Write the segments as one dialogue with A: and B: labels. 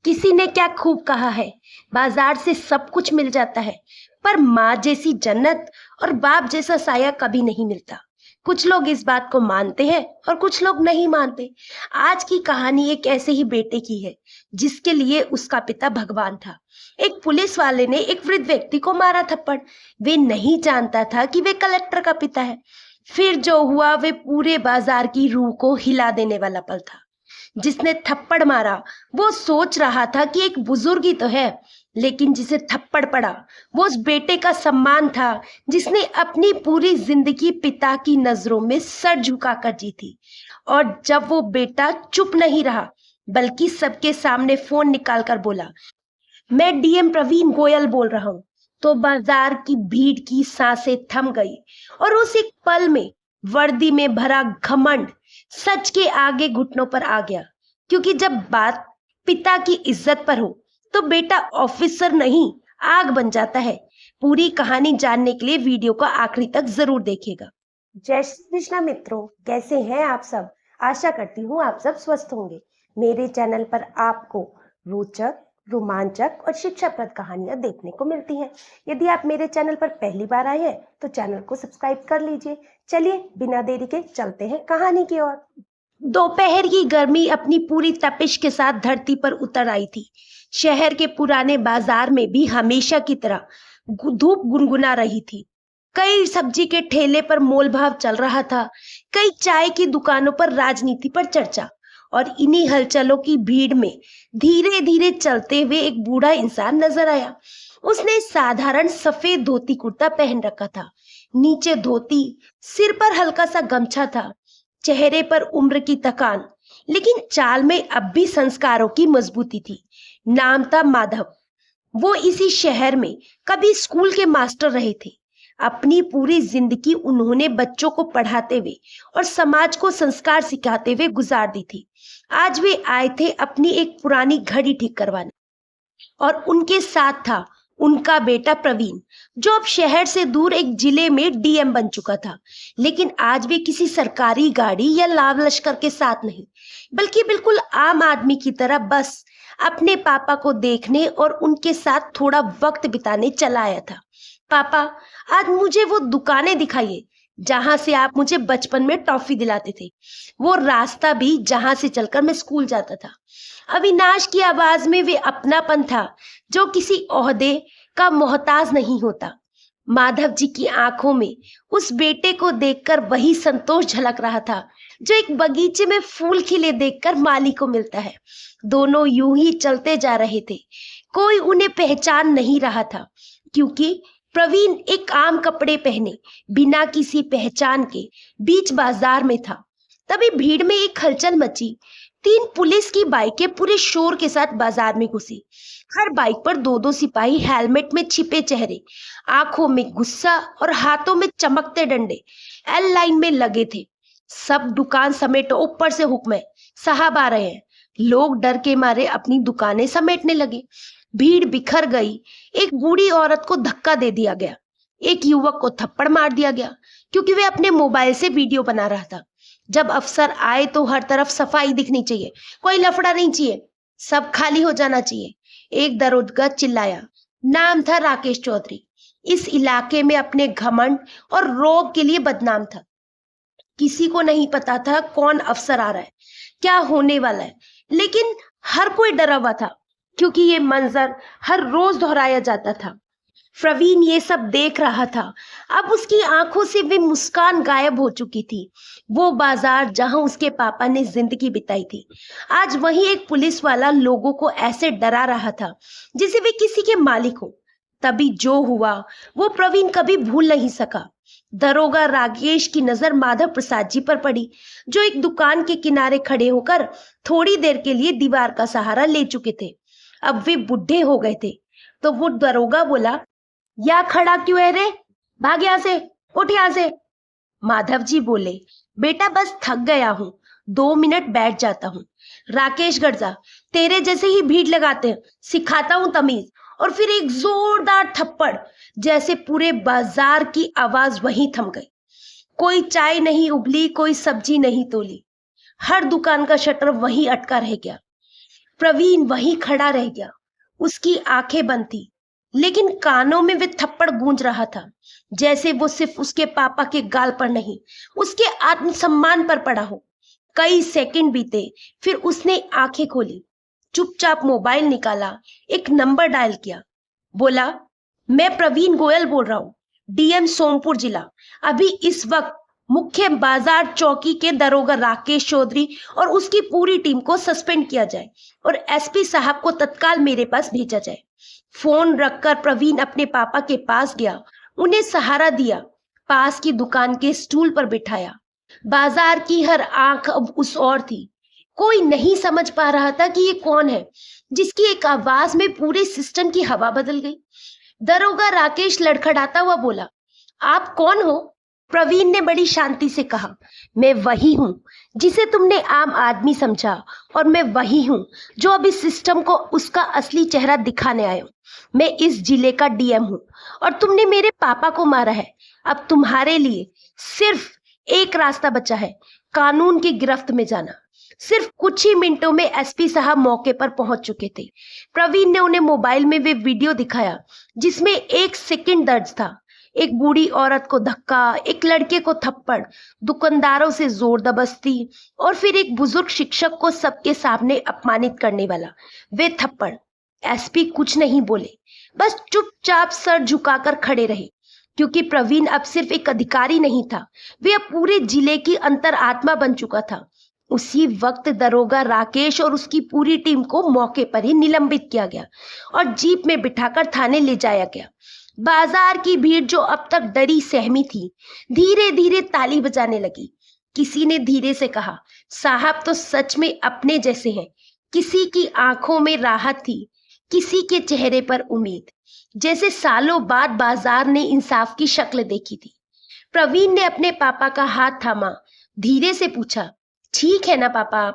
A: किसी ने क्या खूब कहा है, बाजार से सब कुछ मिल जाता है, पर माँ जैसी जन्नत और बाप जैसा साया कभी नहीं मिलता। कुछ लोग इस बात को मानते हैं और कुछ लोग नहीं मानते। आज की कहानी एक ऐसे ही बेटे की है, जिसके लिए उसका पिता भगवान था। एक पुलिस वाले ने एक वृद्ध व्यक्ति को मारा थप्पड़। वे नहीं जानता था कि वे कलेक्टर का पिता है। फिर जो हुआ वे पूरे बाजार की रूह को हिला देने वाला पल था। जिसने थप्पड़ मारा वो सोच रहा था कि एक बुजुर्ग ही तो है, लेकिन जिसे थप्पड़ पड़ा वो उस बेटे का सम्मान था, जिसने अपनी पूरी जिंदगी पिता की नजरों में सर झुकाकर जी थी। और जब वो बेटा चुप नहीं रहा, बल्कि सबके सामने फोन निकालकर बोला, मैं डीएम प्रवीण गोयल बोल रहा हूँ, तो बाजार की भीड़ की सांसें थम गई। और उस एक पल में वर्दी में भरा घमंड सच के आगे घुटनों पर आ गया। क्योंकि जब बात पिता की इज्जत पर हो तो बेटा ऑफिसर नहीं, आग बन जाता है। पूरी कहानी जानने के लिए वीडियो को आखिरी तक जरूर देखिएगा। जय श्री कृष्णा मित्रों, कैसे हैं आप सब? आशा करती हूँ आप सब स्वस्थ होंगे। मेरे चैनल पर आपको रोचक, रोमांचक और शिक्षाप्रद कहानियां देखने को मिलती हैं। यदि आप मेरे चैनल पर पहली बार आए हैं तो चैनल को सब्सक्राइब कर लीजिए। चलिए बिना देरी के चलते हैं कहानी की ओर। दोपहर की गर्मी अपनी पूरी तपिश के साथ धरती पर उतर आई थी। शहर के पुराने बाजार में भी हमेशा की तरह धूप गुनगुना रही थी। कई सब्जी के ठेले पर मोलभाव चल रहा था, कई चाय की दुकानों पर राजनीति पर चर्चा। और इन्हीं हलचलों की भीड़ में धीरे धीरे चलते हुए एक बूढ़ा इंसान नजर आया। उसने साधारण सफेद धोती कुर्ता पहन रखा था, नीचे धोती, सिर पर हल्का सा गमछा था, चेहरे पर उम्र की थकान, लेकिन चाल में अब भी संस्कारों की मजबूती थी। नाम था माधव। वो इसी शहर में कभी स्कूल के मास्टर रहे थे। अपनी पूरी जिंदगी उन्होंने बच्चों को पढ़ाते हुए और समाज को संस्कार सिखाते हुए गुजार दी थी। आज वे आए थे अपनी एक पुरानी घड़ी ठीक करवाने, और उनके साथ था उनका बेटा प्रवीण, जो अब शहर से दूर एक जिले में डीएम बन चुका था। लेकिन आज वे किसी सरकारी गाड़ी या लाव लश्कर के साथ नहीं, बल्कि बिल्कुल आम आदमी की तरह बस अपने पापा को देखने और उनके साथ थोड़ा वक्त बिताने चला आया था। पापा, आज मुझे वो दुकानें दिखाइए जहां से आप मुझे बचपन में टॉफी दिलाते थे, वो रास्ता भी जहां से चलकर मैं स्कूल जाता था। अविनाश की आवाज में वे अपनापन था जो किसी ओहदे का मोहताज नहीं होता। माधव जी की आंखों में उस बेटे को देखकर वही संतोष झलक रहा था जो एक बगीचे में फूल खिले देखकर माली को मिलता है। दोनों यूं ही चलते जा रहे थे। कोई उन्हें पहचान नहीं रहा था, क्योंकि प्रवीण एक आम कपड़े पहने बिना किसी पहचान के बीच बाजार में था। तभी भीड़ में एक हलचल मची। 3 पुलिस की बाइकें पूरे शोर के साथ बाजार में घुसी। हर बाइक पर 2-2 सिपाही हेलमेट में छिपे चेहरे, आंखों में गुस्सा और हाथों में चमकते डंडे एल लाइन में लगे थे। सब दुकान समेटो, ऊपर से हुक्म है, साहब आ रहे हैं। लोग डर के मारे अपनी दुकानें समेटने लगे। भीड़ बिखर गई। एक बूढ़ी औरत को धक्का दे दिया गया। एक युवक को थप्पड़ मार दिया गया, क्योंकि वे अपने मोबाइल से वीडियो बना रहा था। जब अफसर आए तो हर तरफ सफाई दिखनी चाहिए, कोई लफड़ा नहीं चाहिए, सब खाली हो जाना चाहिए। एक दरोगा चिल्लाया। नाम था राकेश चौधरी। इस इलाके में अपने घमंड और रोब के लिए बदनाम था। किसी को नहीं पता था कौन अफसर आ रहा है, क्या होने वाला है, लेकिन हर कोई डरा हुआ था, क्योंकि ये मंजर हर रोज दोहराया जाता था। प्रवीण ये सब देख रहा था। अब उसकी आंखों से वे मुस्कान गायब हो चुकी थी। वो बाजार जहां उसके पापा ने जिंदगी बिताई थी, आज वहीं एक पुलिस वाला लोगों को ऐसे डरा रहा था जैसे वे किसी के मालिक हो। तभी जो हुआ वो प्रवीण कभी भूल नहीं सका। दरोगा राकेश की नजर माधव प्रसाद जी पर पड़ी, जो एक दुकान के किनारे खड़े होकर थोड़ी देर के लिए दीवार का सहारा ले चुके थे। अब वे बुढ़े हो गए थे। तो वो दरोगा बोला, या खड़ा क्यों है रे, भाग यहां से, उठ यहां से। माधव जी बोले, बेटा बस थक गया हूं, 2 मिनट बैठ जाता हूं। राकेश गर्जा, तेरे जैसे ही भीड़ लगाते हैं, सिखाता हूं तमीज। और फिर एक जोरदार थप्पड़, जैसे पूरे बाजार की आवाज वहीं थम गई। कोई चाय नहीं उबली, कोई सब्जी नहीं तोली, हर दुकान का शटर वहीं अटका रह गया। प्रवीण वहीं खड़ा रह गया। उसकी आंखें बंद थी, लेकिन कानों में वे थप्पड़ गूंज रहा था, जैसे वो सिर्फ उसके पापा के गाल पर नहीं, उसके आत्मसम्मान पर पड़ा हो। कई सेकंड बीते, फिर उसने आंखें खोली, चुपचाप मोबाइल निकाला, एक नंबर डायल किया, बोला, मैं प्रवीण गोयल बोल रहा हूँ, डीएम सोमपुर जिला। अभी इस वक्त मुख्य बाजार चौकी के दरोगा राकेश चौधरी और उसकी पूरी टीम को सस्पेंड किया जाए और एसपी साहब को तत्काल मेरे पास भेजा जाए। फोन रखकर प्रवीण अपने पापा के पास गया, उन्हें सहारा दिया, पास की दुकान के स्टूल पर बिठाया। बाजार की हर आंख अब उस ओर थी। कोई नहीं समझ पा रहा था कि ये कौन है, जिसकी एक आवाज में पूरे सिस्टम की हवा बदल गई। दरोगा राकेश लड़खड़ाता हुआ बोला, आप कौन हो? प्रवीण ने बड़ी शांति से कहा, मैं वही हूं जिसे तुमने आम आदमी समझा, और मैं वही हूं जो अब इस सिस्टम को उसका असली चेहरा दिखाने आया हूं। मैं इस जिले का डीएम हूं और तुमने मेरे पापा को मारा है। अब तुम्हारे लिए सिर्फ एक रास्ता बचा है, कानून की गिरफ्त में जाना। सिर्फ कुछ ही मिनटों में एसपी साहब मौके पर पहुंच चुके थे। प्रवीण ने उन्हें मोबाइल में वे वीडियो दिखाया जिसमें एक सेकंड दर्ज था। एक बूढ़ी औरत को धक्का, एक लड़के को थप्पड़, दुकानदारों से जोर दबस्ती और फिर एक बुजुर्ग शिक्षक को सबके सामने अपमानित करने वाला वे थप्पड़। एसपी कुछ नहीं बोले, बस चुपचाप सर झुकाकर खड़े रहे, क्योंकि प्रवीण अब सिर्फ एक अधिकारी नहीं था, वे अब पूरे जिले की अंतरात्मा बन चुका था। उसी वक्त दरोगा राकेश और उसकी पूरी टीम को मौके पर ही निलंबित किया गया और जीप में बिठाकर थाने ले जाया गया। बाजार की भीड़ जो अब तक डरी सहमी थी, धीरे धीरे ताली बजाने लगी। किसी ने धीरे से कहा, साहब तो सच में अपने जैसे हैं। किसी की आंखों में राहत थी, किसी के चेहरे पर उम्मीद, जैसे सालों बाद बाजार ने इंसाफ की शक्ल देखी थी। प्रवीण ने अपने पापा का हाथ थामा, धीरे से पूछा, ठीक है ना पापा?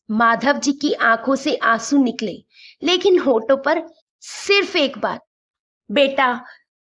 A: माधव जी की आंखों से आंसू निकले, लेकिन होठों पर सिर्फ एक बात, बेटा,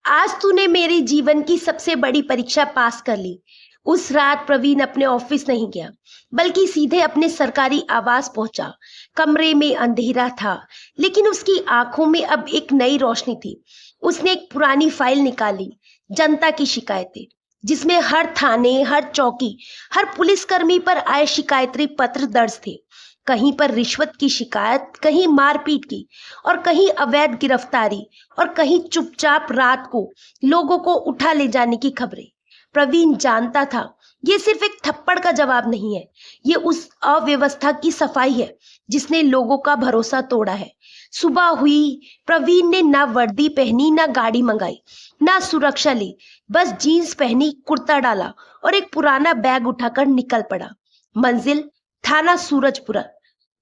A: आज तूने मेरे जीवन की सबसे बड़ी परीक्षा पास कर ली। उस रात प्रवीण अपने ऑफिस नहीं गया, बल्कि सीधे अपने सरकारी आवास पहुंचा। कमरे में अंधेरा था, लेकिन उसकी आंखों में अब एक नई रोशनी थी। उसने एक पुरानी फाइल निकाली, जनता की शिकायतें, जिसमें हर थाने, हर चौकी, हर पुलिसकर्मी पर आए शिकायती पत्र दर्ज थे। कहीं पर रिश्वत की शिकायत, कहीं मारपीट की, और कहीं अवैध गिरफ्तारी, और कहीं चुपचाप रात को लोगों को उठा ले जाने की खबरें। प्रवीण जानता था ये सिर्फ एक थप्पड़ का जवाब नहीं है, ये उस अव्यवस्था की सफाई है जिसने लोगों का भरोसा तोड़ा है। सुबह हुई, प्रवीण ने ना वर्दी पहनी, ना गाड़ी मंगाई, ना सुरक्षा ली, बस जीन्स पहनी, कुर्ता डाला और एक पुराना बैग उठाकर निकल पड़ा। मंजिल थाना सूरजपुरा।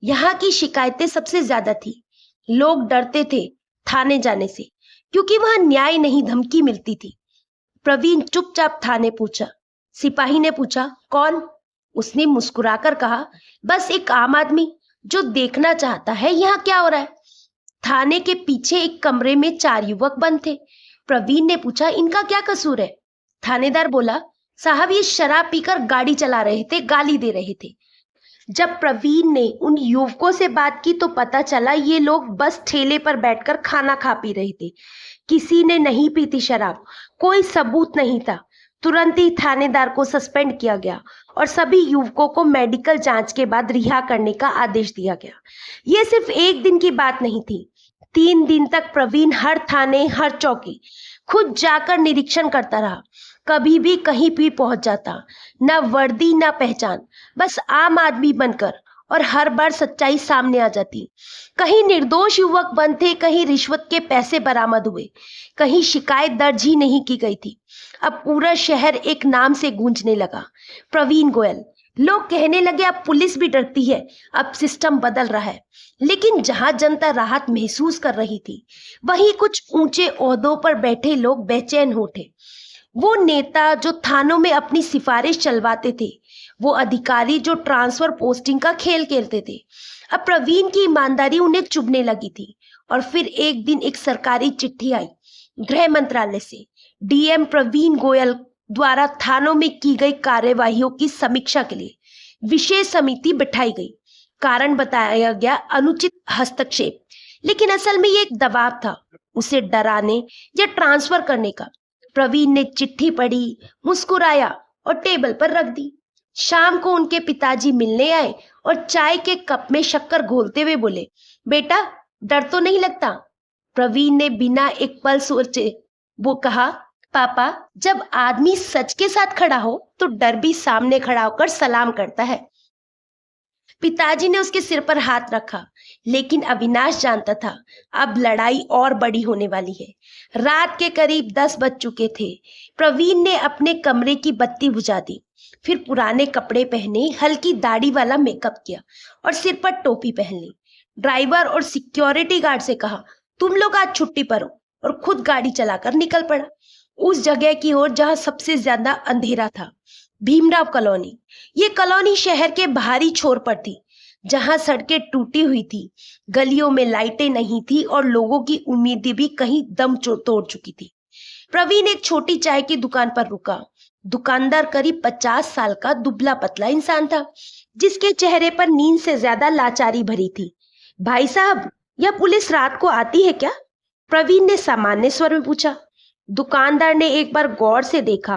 A: यहाँ की शिकायतें सबसे ज्यादा थी। लोग डरते थे थाने जाने से, क्योंकि वहां न्याय नहीं, धमकी मिलती थी। प्रवीण चुपचाप थाने पूछा। सिपाही ने पूछा, कौन? उसने मुस्कुराकर कहा, बस एक आम आदमी जो देखना चाहता है यहाँ क्या हो रहा है। थाने के पीछे एक कमरे में 4 युवक बंद थे। प्रवीण ने पूछा, इनका क्या कसूर है? थानेदार बोला, साहब ये शराब पीकर गाड़ी चला रहे थे, गाली दे रहे थे। जब प्रवीण ने उन युवकों से बात की तो पता चला ये लोग बस ठेले पर बैठकर खाना खा पी रहे थे। किसी ने नहीं पी थी शराब, कोई सबूत नहीं था। तुरंत ही थानेदार को सस्पेंड किया गया और सभी युवकों को मेडिकल जांच के बाद रिहा करने का आदेश दिया गया। ये सिर्फ एक दिन की बात नहीं थी। 3 दिन तक प्रवीण हर थाने, हर चौकी खुद जाकर निरीक्षण करता रहा। कभी भी कहीं भी पहुंच जाता, ना वर्दी ना पहचान, बस आम आदमी बनकर, और हर बार सच्चाई सामने आ जाती। कहीं निर्दोष युवक बंद थे, कहीं रिश्वत के पैसे बरामद हुए, कहीं शिकायत दर्ज ही नहीं की गई थी। अब पूरा शहर एक नाम से गूंजने लगा, प्रवीण गोयल। लोग कहने लगे अब पुलिस भी डरती है, अब सिस्टम बदल रहा है। लेकिन जहां जनता राहत महसूस कर रही थी, वहीं कुछ ऊंचे ओहदों पर बैठे लोग बेचैन हो उठे। वो नेता जो थानों में अपनी सिफारिश चलवाते थे, वो अधिकारी जो ट्रांसफर पोस्टिंग का खेल खेलते थे, अब प्रवीण की ईमानदारी उन्हें चुभने लगी थी। और फिर एक दिन एक सरकारी चिट्ठी आई गृह मंत्रालय से। डीएम प्रवीण गोयल द्वारा थानों में की गई कार्यवाहियों की समीक्षा के लिए विशेष समिति बिठाई गई। कारण बताया गया अनुचित हस्तक्षेप, लेकिन असल में ये एक दबाव था उसे डराने या ट्रांसफर करने का। प्रवीण ने चिट्ठी पढ़ी, मुस्कुराया और टेबल पर रख दी। शाम को उनके पिताजी मिलने आए और चाय के कप में शक्कर घोलते हुए बोले, बेटा डर तो नहीं लगता? प्रवीण ने बिना एक पल सोचे वो कहा, पापा जब आदमी सच के साथ खड़ा हो तो डर भी सामने खड़ा होकर सलाम करता है। पिताजी ने उसके सिर पर हाथ रखा, लेकिन अविनाश जानता था अब लड़ाई और बड़ी होने वाली है। रात के करीब 10 बज चुके थे। प्रवीण ने अपने कमरे की बत्ती बुझा दी, फिर पुराने कपड़े पहने, हल्की दाढ़ी वाला मेकअप किया और सिर पर टोपी पहन ली। ड्राइवर और सिक्योरिटी गार्ड से कहा, तुम लोग आज छुट्टी पर हो, और खुद गाड़ी चलाकर निकल पड़ा उस जगह की ओर जहां सबसे ज्यादा अंधेरा था, भीमराव कॉलोनी। ये कॉलोनी शहर के बाहरी छोर पर थी, जहां सड़कें टूटी हुई थी, गलियों में लाइटें नहीं थी और लोगों की उम्मीदें भी कहीं दम तोड़ चुकी थी। प्रवीण एक छोटी चाय की दुकान पर रुका। दुकानदार करीब 50 साल का दुबला पतला इंसान था, जिसके चेहरे पर नींद से ज्यादा लाचारी भरी थी। भाई साहब, यह पुलिस रात को आती है क्या? प्रवीण ने सामान्य स्वर में पूछा। दुकानदार ने एक बार गौर से देखा,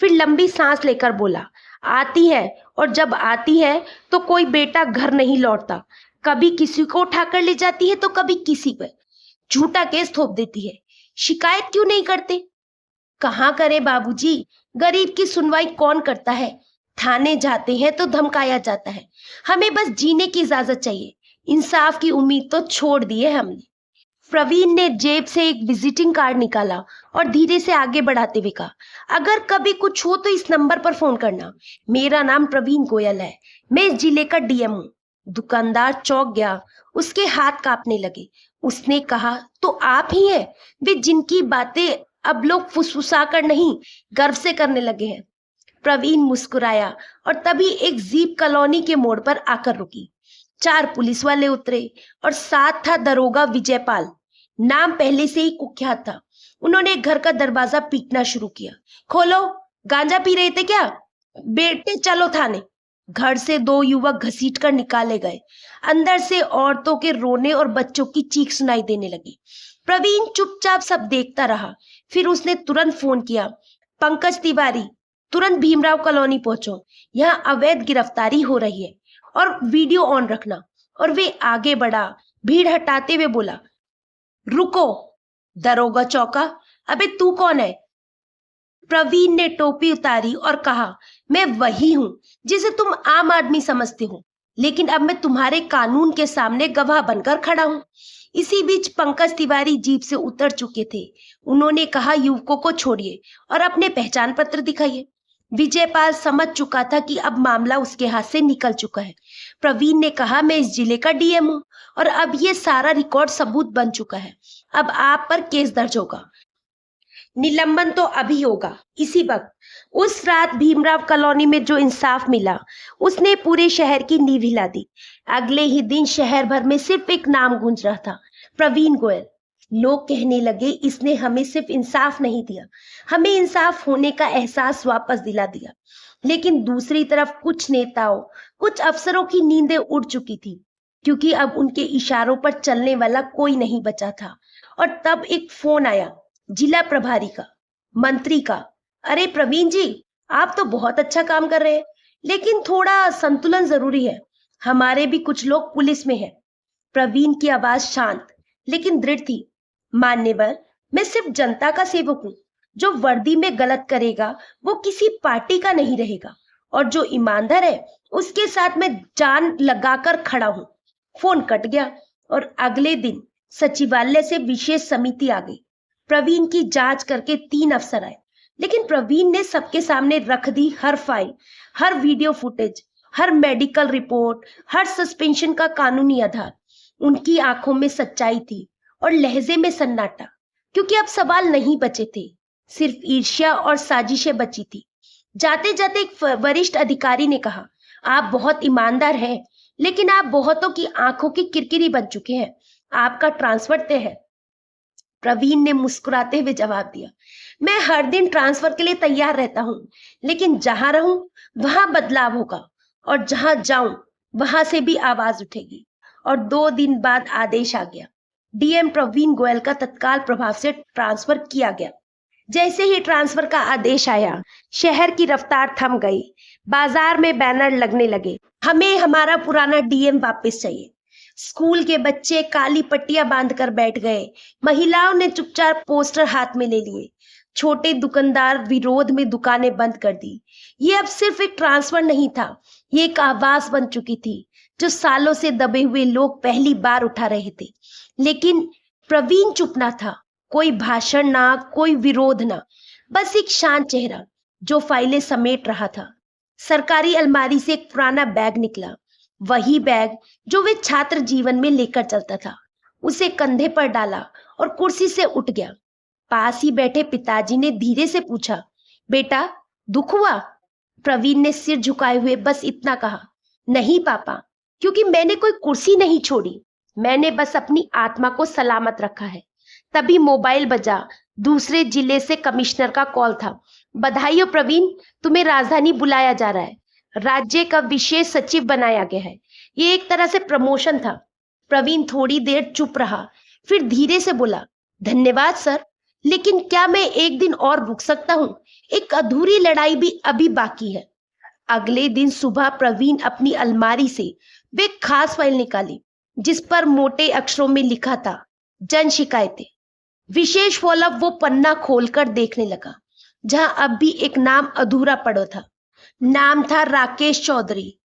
A: फिर लंबी सांस लेकर बोला, आती है, और जब आती है तो कोई बेटा घर नहीं लौटता। कभी किसी को उठाकर ले जाती है तो कभी किसी पर झूठा केस थोप देती है। शिकायत क्यों नहीं करते? कहाँ करे बाबूजी, गरीब की सुनवाई कौन करता है? थाने जाते हैं तो धमकाया जाता है। हमें बस जीने की इजाजत चाहिए। इंसाफ की उम्मीद तो छोड़ दी है हमने। प्रवीण ने जेब से एक विजिटिंग कार्ड निकाला और धीरे से आगे बढ़ाते हुए कहा, अगर कभी कुछ हो तो इस नंबर पर फोन करना। मेरा नाम प्रवीण गोयल है, मैं इस जिले का डीएम हूँ। दुकानदार चौंक गया, उसके हाथ कांपने लगे। उसने कहा, तो आप ही हैं वे जिनकी बातें अब लोग फुसफुसा कर नहीं, गर्व से करने लगे हैं। प्रवीण मुस्कुराया और तभी एक जीप कॉलोनी के मोड़ पर आकर रुकी। 4 पुलिस वाले उतरे और साथ था दरोगा विजयपाल। नाम पहले से ही कुख्यात था। उन्होंने घर का दरवाजा पीटना शुरू किया। खोलो, गांजा पी रहे थे क्या? बेटे चलो थाने। घर से 2 युवक घसीट कर निकाले गए। अंदर से औरतों के रोने और बच्चों की चीख सुनाई देने लगी। प्रवीण चुपचाप सब देखता रहा। फिर उसने तुरंत फोन किया, पंकज तिवारी, तुरंत भीमराव कॉलोनी पहुंचो, यहाँ अवैध गिरफ्तारी हो रही है और वीडियो ऑन रखना। और वे आगे बढ़ा, भीड़ हटाते हुए बोला, रुको। दरोगा चौका, अबे तू कौन है? प्रवीण ने टोपी उतारी और कहा, मैं वही हूं जिसे तुम आम आदमी समझते हो, लेकिन अब मैं तुम्हारे कानून के सामने गवाह बनकर खड़ा हूं। इसी बीच पंकज तिवारी जीप से उतर चुके थे। उन्होंने कहा, युवकों को छोड़िए और अपने पहचान पत्र दिखाइए। विजयपाल समझ चुका था कि अब मामला उसके हाथ से निकल चुका है। प्रवीण ने कहा, मैं इस जिले का डीएम हूं और अब ये सारा रिकॉर्ड सबूत बन चुका है। अब आप पर केस दर्ज होगा, निलंबन तो अभी होगा। इसी वक्त उस रात भीमराव कॉलोनी में जो इंसाफ मिला, उसने पूरे शहर की नींव हिला दी। अगले ही दिन शहर भर में सिर्फ एक नाम गूंज रहा था, प्रवीण गोयल। लोग कहने लगे, इसने हमें सिर्फ इंसाफ नहीं दिया, हमें इंसाफ होने का एहसास वापस दिला दिया। लेकिन दूसरी तरफ कुछ नेताओं, कुछ अफसरों की नींदें उड़ चुकी थी, क्योंकि अब उनके इशारों पर चलने वाला कोई नहीं बचा था। और तब एक फोन आया, जिला प्रभारी का, मंत्री का। अरे प्रवीण जी, आप तो बहुत अच्छा काम कर रहे हैं, लेकिन थोड़ा संतुलन जरूरी है। हमारे भी कुछ लोग पुलिस में हैं। प्रवीण की आवाज शांत लेकिन दृढ़ थी। मान्यवर, मैं सिर्फ जनता का सेवक हूँ। जो वर्दी में गलत करेगा वो किसी पार्टी का नहीं रहेगा, और जो ईमानदार है उसके साथ मैं जान लगाकर खड़ा हूँ। फोन कट गया और अगले दिन सचिवालय से विशेष समिति आ गई। प्रवीण की जांच करके 3 अफसर आए, लेकिन प्रवीण ने सबके सामने रख दी हर फाइल, हर वीडियो फुटेज, हर मेडिकल रिपोर्ट, हर सस्पेंशन का कानूनी आधार। उनकी आंखों में सच्चाई थी और लहजे में सन्नाटा, क्योंकि अब सवाल नहीं बचे थे, सिर्फ ईर्ष्या और साजिशें बची थी। जाते जाते एक वरिष्ठ अधिकारी ने कहा, आप बहुत ईमानदार हैं, लेकिन आप बहुतों की आंखों की किरकिरी बन चुके हैं। आपका ट्रांसफर तय है। प्रवीण ने मुस्कुराते हुए जवाब दिया, मैं हर दिन ट्रांसफर के लिए तैयार रहता हूँ, लेकिन जहां रहूं वहां बदलाव होगा, और जहां जाऊं वहां से भी आवाज उठेगी। और 2 दिन बाद आदेश आ गया। डीएम प्रवीण गोयल का तत्काल प्रभाव से ट्रांसफर किया गया। जैसे ही ट्रांसफर का आदेश आया, शहर की रफ्तार थम गई। बाजार में बैनर लगने लगे, हमें हमारा पुराना डीएम वापस चाहिए। स्कूल के बच्चे काली पट्टियां बांधकर बैठ गए। महिलाओं ने चुपचाप पोस्टर हाथ में ले लिए। छोटे दुकानदार विरोध में दुकानें बंद कर दी। ये अब सिर्फ एक ट्रांसफर नहीं था, ये एक आवाज बन चुकी थी जो सालों से दबे हुए लोग पहली बार उठा रहे थे। लेकिन प्रवीण चुप ना था। कोई भाषण ना, कोई विरोध ना, बस एक शांत चेहरा जो फाइलें समेट रहा था। सरकारी अलमारी से एक पुराना बैग निकला, वही बैग जो वे छात्र जीवन में लेकर चलता था। उसे कंधे पर डाला और कुर्सी से उठ गया। पास ही बैठे पिताजी ने धीरे से पूछा, बेटा दुख हुआ? प्रवीण ने सिर झुकाए हुए बस इतना कहा, नहीं पापा, क्योंकि मैंने कोई कुर्सी नहीं छोड़ी, मैंने बस अपनी आत्मा को सलामत रखा है। तभी मोबाइल बजा। दूसरे जिले से कमिश्नर का कॉल था। बधाई हो प्रवीण, तुम्हें राजधानी बुलाया जा रहा है। राज्य का विशेष सचिव बनाया गया है। ये एक तरह से प्रमोशन था। प्रवीण थोड़ी देर चुप रहा, फिर धीरे से बोला, धन्यवाद सर, लेकिन क्या मैं एक दिन और रुक सकता हूँ? एक अधूरी लड़ाई भी अभी बाकी है। अगले दिन सुबह प्रवीण अपनी अलमारी से वे खास फाइल निकाली जिस पर मोटे अक्षरों में लिखा था, जन शिकायतें। विशेष फॉलोअप वो पन्ना खोलकर देखने लगा जहां अब भी एक नाम अधूरा पड़ा था। नाम था राकेश चौधरी,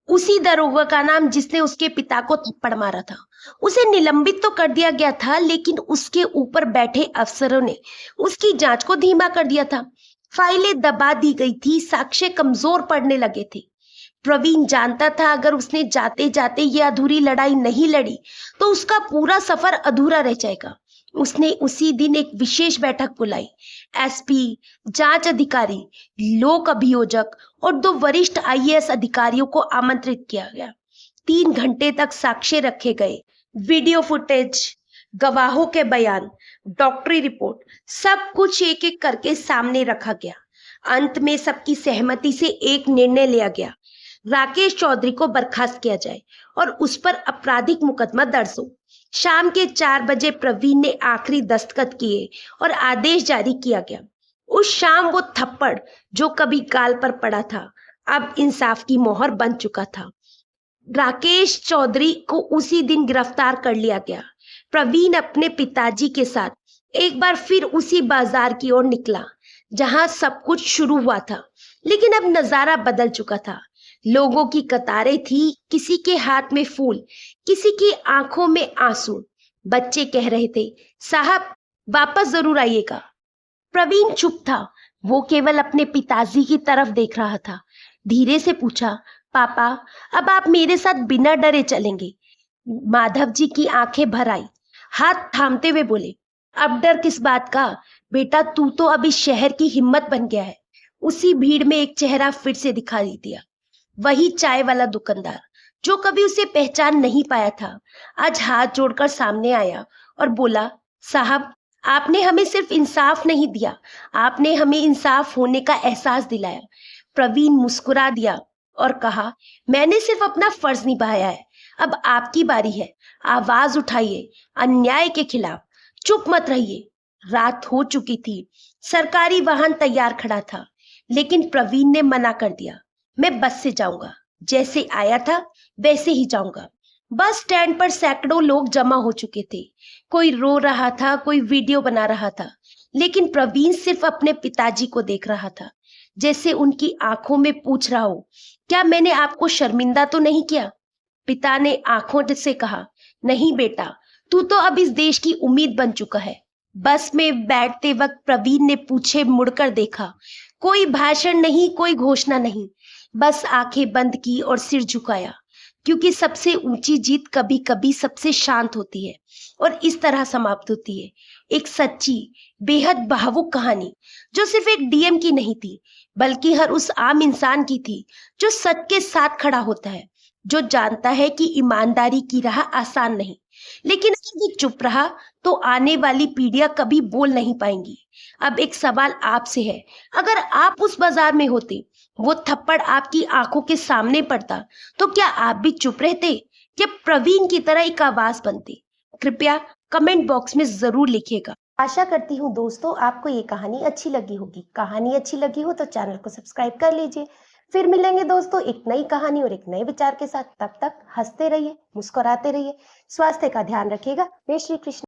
A: उसी दरोगा का नाम जिसने उसके पिता को थप्पड़ मारा था। उसे निलंबित तो कर दिया गया था, लेकिन उसके ऊपर बैठे अफसरों ने उसकी जांच को धीमा कर दिया था। फाइलें दबा दी गई थी, साक्ष्य कमजोर पड़ने लगे थे। प्रवीण जानता था अगर उसने जाते जाते ये अधूरी लड़ाई नहीं लड़ी तो उसका पूरा सफर अधूरा रह जाएगा। उसने उसी दिन एक विशेष बैठक बुलाई। एसपी, जांच अधिकारी, लोक अभियोजक और 2 वरिष्ठ आईएएस अधिकारियों को आमंत्रित किया गया। 3 घंटे तक साक्ष्य रखे गए, वीडियो फुटेज, गवाहों के बयान, डॉक्टरी रिपोर्ट, सब कुछ एक एक करके सामने रखा गया। अंत में सबकी सहमति से एक निर्णय लिया गया, राकेश चौधरी को बर्खास्त किया जाए और उस पर आपराधिक मुकदमा दर्ज हो। शाम के 4 बजे प्रवीण ने आखिरी दस्तखत किए और आदेश जारी किया गया। उस शाम वो थप्पड़ जो कभी गाल पर पड़ा था अब इंसाफ की मोहर बन चुका था। राकेश चौधरी को उसी दिन गिरफ्तार कर लिया गया। प्रवीण अपने पिताजी के साथ एक बार फिर उसी बाजार की ओर निकला जहां सब कुछ शुरू हुआ था, लेकिन अब नजारा बदल चुका था। लोगों की कतारें थी, किसी के हाथ में फूल, किसी की आंखों में आंसू। बच्चे कह रहे थे, साहब वापस जरूर आइएगा। प्रवीण चुप था, वो केवल अपने पिताजी की तरफ देख रहा था। धीरे से पूछा, पापा अब आप मेरे साथ बिना डरे चलेंगे? माधव जी की आंखें भर आई, हाथ थामते हुए बोले, अब डर किस बात का बेटा, तू तो अभी शहर की हिम्मत बन गया है। उसी भीड़ में एक चेहरा फिर से दिखाई दिया, वही चाय वाला दुकानदार जो कभी उसे पहचान नहीं पाया था, आज हाथ जोड़कर सामने आया और बोला, साहब आपने हमें सिर्फ इंसाफ नहीं दिया, आपने हमें इंसाफ होने का एहसास दिलाया। प्रवीण मुस्कुरा दिया और कहा, मैंने सिर्फ अपना फर्ज निभाया है, अब आपकी बारी है, आवाज उठाइए अन्याय के खिलाफ, चुप मत रहिए। रात हो चुकी थी, सरकारी वाहन तैयार खड़ा था, लेकिन प्रवीण ने मना कर दिया, मैं बस से जाऊंगा, जैसे आया था वैसे ही जाऊंगा। बस स्टैंड पर सैकड़ों लोग जमा हो चुके थे, कोई रो रहा था, कोई वीडियो बना रहा था, लेकिन प्रवीण सिर्फ अपने पिताजी को देख रहा था, जैसे उनकी आंखों में पूछ रहा हो, क्या मैंने आपको शर्मिंदा तो नहीं किया? पिता ने आंखों से कहा, नहीं बेटा, तू तो अब इस देश की उम्मीद बन चुका है। बस में बैठते वक्त प्रवीण ने पीछे मुड़कर देखा, कोई भाषण नहीं, कोई घोषणा नहीं, बस आंखें बंद की और सिर झुकाया, क्योंकि सबसे ऊंची जीत कभी कभी सबसे शांत होती है और इस तरह समाप्त होती है। एक सच्ची, बेहद भावुक कहानी जो सिर्फ एक डीएम की नहीं थी, बल्कि हर उस आम इंसान की थी जो सच के साथ खड़ा होता है, जो जानता है कि ईमानदारी की राह आसान नहीं, लेकिन अगर वो चुप रहा तो आने वाली पीढ़ियां कभी बोल नहीं पाएंगी। अब एक सवाल आपसे है, अगर आप उस बाजार में होते, वो थप्पड़ आपकी आंखों के सामने पड़ता, तो क्या आप भी चुप रहते या प्रवीण की तरह एक आवाज बनते? कृपया कमेंट बॉक्स में जरूर लिखिएगा। आशा करती हूँ दोस्तों आपको ये कहानी अच्छी लगी होगी। कहानी अच्छी लगी हो तो चैनल को सब्सक्राइब कर लीजिए। फिर मिलेंगे दोस्तों एक नई कहानी और एक नए विचार के साथ। तब तक हंसते रहिए, मुस्कुराते रहिए, स्वास्थ्य का ध्यान रखिएगा। जय श्री कृष्ण।